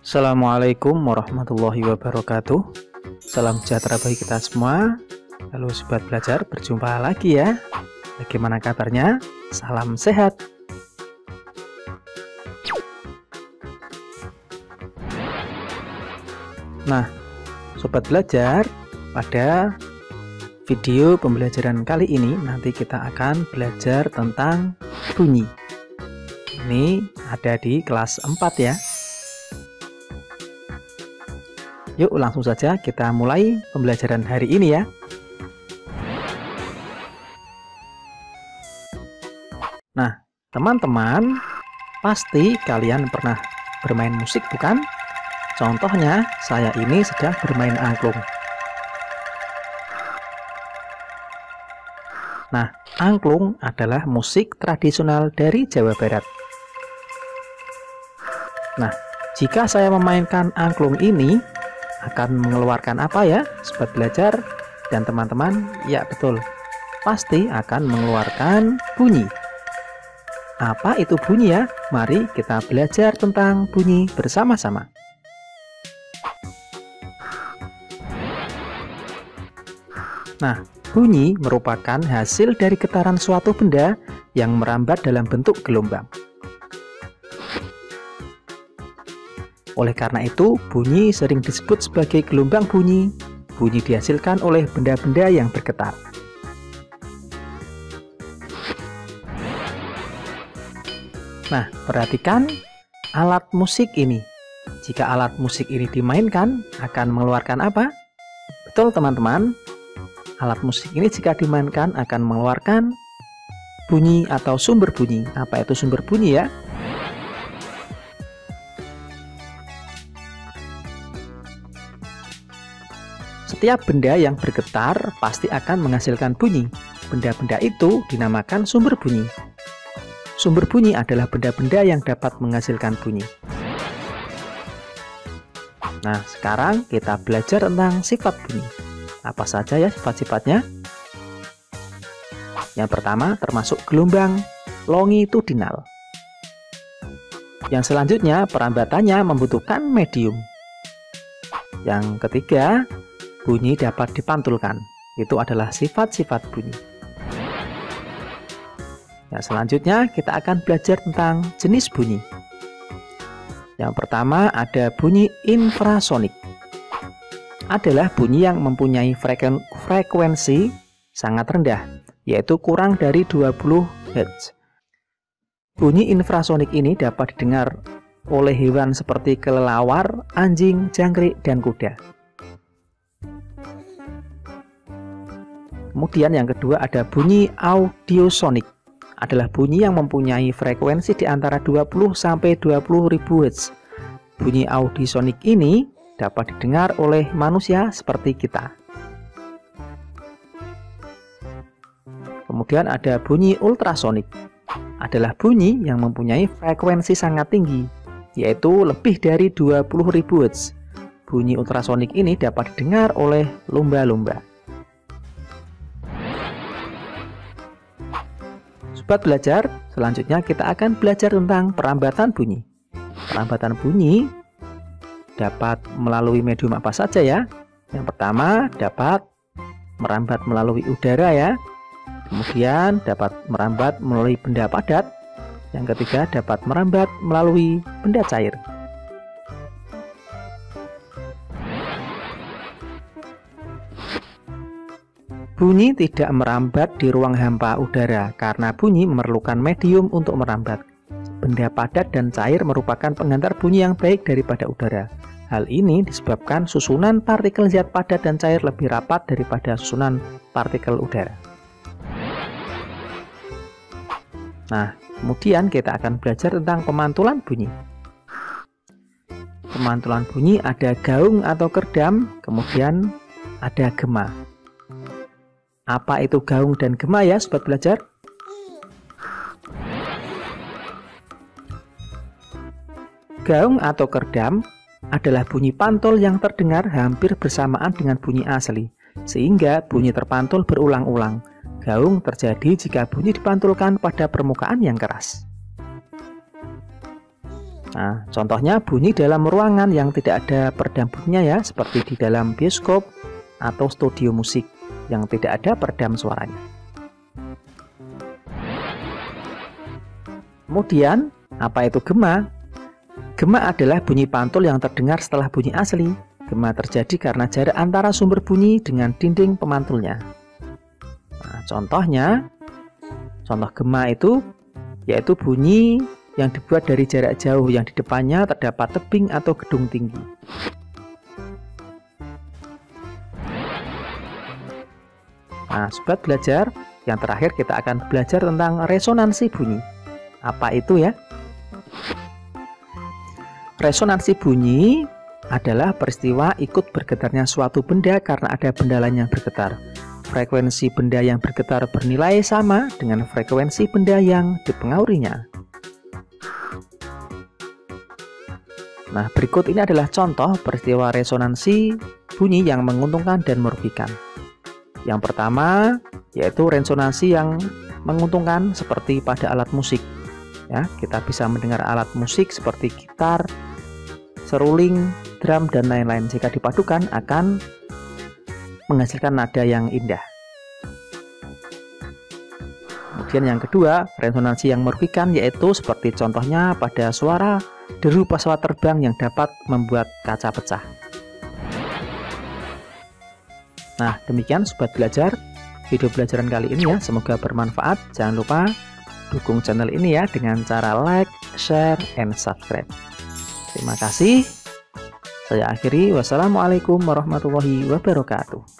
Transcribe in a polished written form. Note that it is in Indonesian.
Assalamualaikum warahmatullahi wabarakatuh. Salam sejahtera bagi kita semua. Halo sobat belajar, berjumpa lagi ya. Bagaimana kabarnya? Salam sehat. Nah, sobat belajar, pada video pembelajaran kali ini nanti kita akan belajar tentang bunyi. Ini ada di kelas 4 ya. Yuk langsung saja kita mulai pembelajaran hari ini ya. Nah, teman-teman, pasti kalian pernah bermain musik bukan? Contohnya, saya ini sedang bermain angklung. Nah, angklung adalah musik tradisional dari Jawa Barat. Nah, jika saya memainkan angklung ini, akan mengeluarkan apa ya, sobat belajar dan teman-teman? Ya betul, pasti akan mengeluarkan bunyi. Apa itu bunyi ya? Mari kita belajar tentang bunyi bersama-sama. Nah, bunyi merupakan hasil dari getaran suatu benda yang merambat dalam bentuk gelombang. Oleh karena itu, bunyi sering disebut sebagai gelombang bunyi. Bunyi dihasilkan oleh benda-benda yang bergetar. Nah, perhatikan alat musik ini. Jika alat musik ini dimainkan, akan mengeluarkan apa? Betul teman-teman, alat musik ini jika dimainkan akan mengeluarkan bunyi atau sumber bunyi. Apa itu sumber bunyi ya? Setiap benda yang bergetar pasti akan menghasilkan bunyi. Benda-benda itu dinamakan sumber bunyi. Sumber bunyi adalah benda-benda yang dapat menghasilkan bunyi. Nah, sekarang kita belajar tentang sifat bunyi. Apa saja ya sifat-sifatnya? Yang pertama termasuk gelombang longitudinal. Yang selanjutnya perambatannya membutuhkan medium. Yang ketiga, bunyi dapat dipantulkan. Itu adalah sifat-sifat bunyi. Yang selanjutnya kita akan belajar tentang jenis bunyi. Yang pertama ada bunyi infrasonik. Adalah bunyi yang mempunyai frekuensi sangat rendah, yaitu kurang dari 20 Hz. Bunyi infrasonik ini dapat didengar oleh hewan seperti kelelawar, anjing, jangkrik, dan kuda. Kemudian yang kedua ada bunyi audiosonik. Adalah bunyi yang mempunyai frekuensi di antara 20 sampai 20.000 Hz. Bunyi audiosonik ini dapat didengar oleh manusia seperti kita. Kemudian ada bunyi ultrasonik. Adalah bunyi yang mempunyai frekuensi sangat tinggi, yaitu lebih dari 20.000 Hz. Bunyi ultrasonik ini dapat didengar oleh lumba-lumba. Sobat belajar, selanjutnya kita akan belajar tentang perambatan bunyi. Perambatan bunyi dapat melalui medium apa saja ya? Yang pertama dapat merambat melalui udara ya. Kemudian dapat merambat melalui benda padat. Yang ketiga dapat merambat melalui benda cair. Bunyi tidak merambat di ruang hampa udara karena bunyi memerlukan medium untuk merambat. Benda padat dan cair merupakan penghantar bunyi yang baik daripada udara. Hal ini disebabkan susunan partikel zat padat dan cair lebih rapat daripada susunan partikel udara. Nah, kemudian kita akan belajar tentang pemantulan bunyi. Pemantulan bunyi ada gaung atau kerdam, kemudian ada gema. Apa itu gaung dan gema ya sobat belajar? Gaung atau kerdam adalah bunyi pantul yang terdengar hampir bersamaan dengan bunyi asli, sehingga bunyi terpantul berulang-ulang. Gaung terjadi jika bunyi dipantulkan pada permukaan yang keras. Nah, contohnya bunyi dalam ruangan yang tidak ada peredam bunyinya ya, seperti di dalam bioskop atau studio musik yang tidak ada peredam suaranya. Kemudian, apa itu gema? Gema adalah bunyi pantul yang terdengar setelah bunyi asli. Gema terjadi karena jarak antara sumber bunyi dengan dinding pemantulnya. Nah, contoh gema itu yaitu bunyi yang dibuat dari jarak jauh yang di depannya terdapat tebing atau gedung tinggi. Nah, sobat belajar, yang terakhir kita akan belajar tentang resonansi bunyi. Apa itu ya? Resonansi bunyi adalah peristiwa ikut bergetarnya suatu benda karena ada benda lain yang bergetar. Frekuensi benda yang bergetar bernilai sama dengan frekuensi benda yang dipengaruhinya. Nah, berikut ini adalah contoh peristiwa resonansi bunyi yang menguntungkan dan merugikan. Yang pertama, yaitu resonansi yang menguntungkan seperti pada alat musik. Ya, kita bisa mendengar alat musik seperti gitar, seruling, drum, dan lain-lain. Jika dipadukan akan menghasilkan nada yang indah. Kemudian yang kedua, resonansi yang merugikan yaitu seperti contohnya pada suara deru pesawat terbang yang dapat membuat kaca pecah. Nah, demikian sobat belajar video pelajaran kali ini ya, semoga bermanfaat. Jangan lupa dukung channel ini ya dengan cara like, share, and subscribe. Terima kasih. Saya akhiri. Wassalamualaikum warahmatullahi wabarakatuh.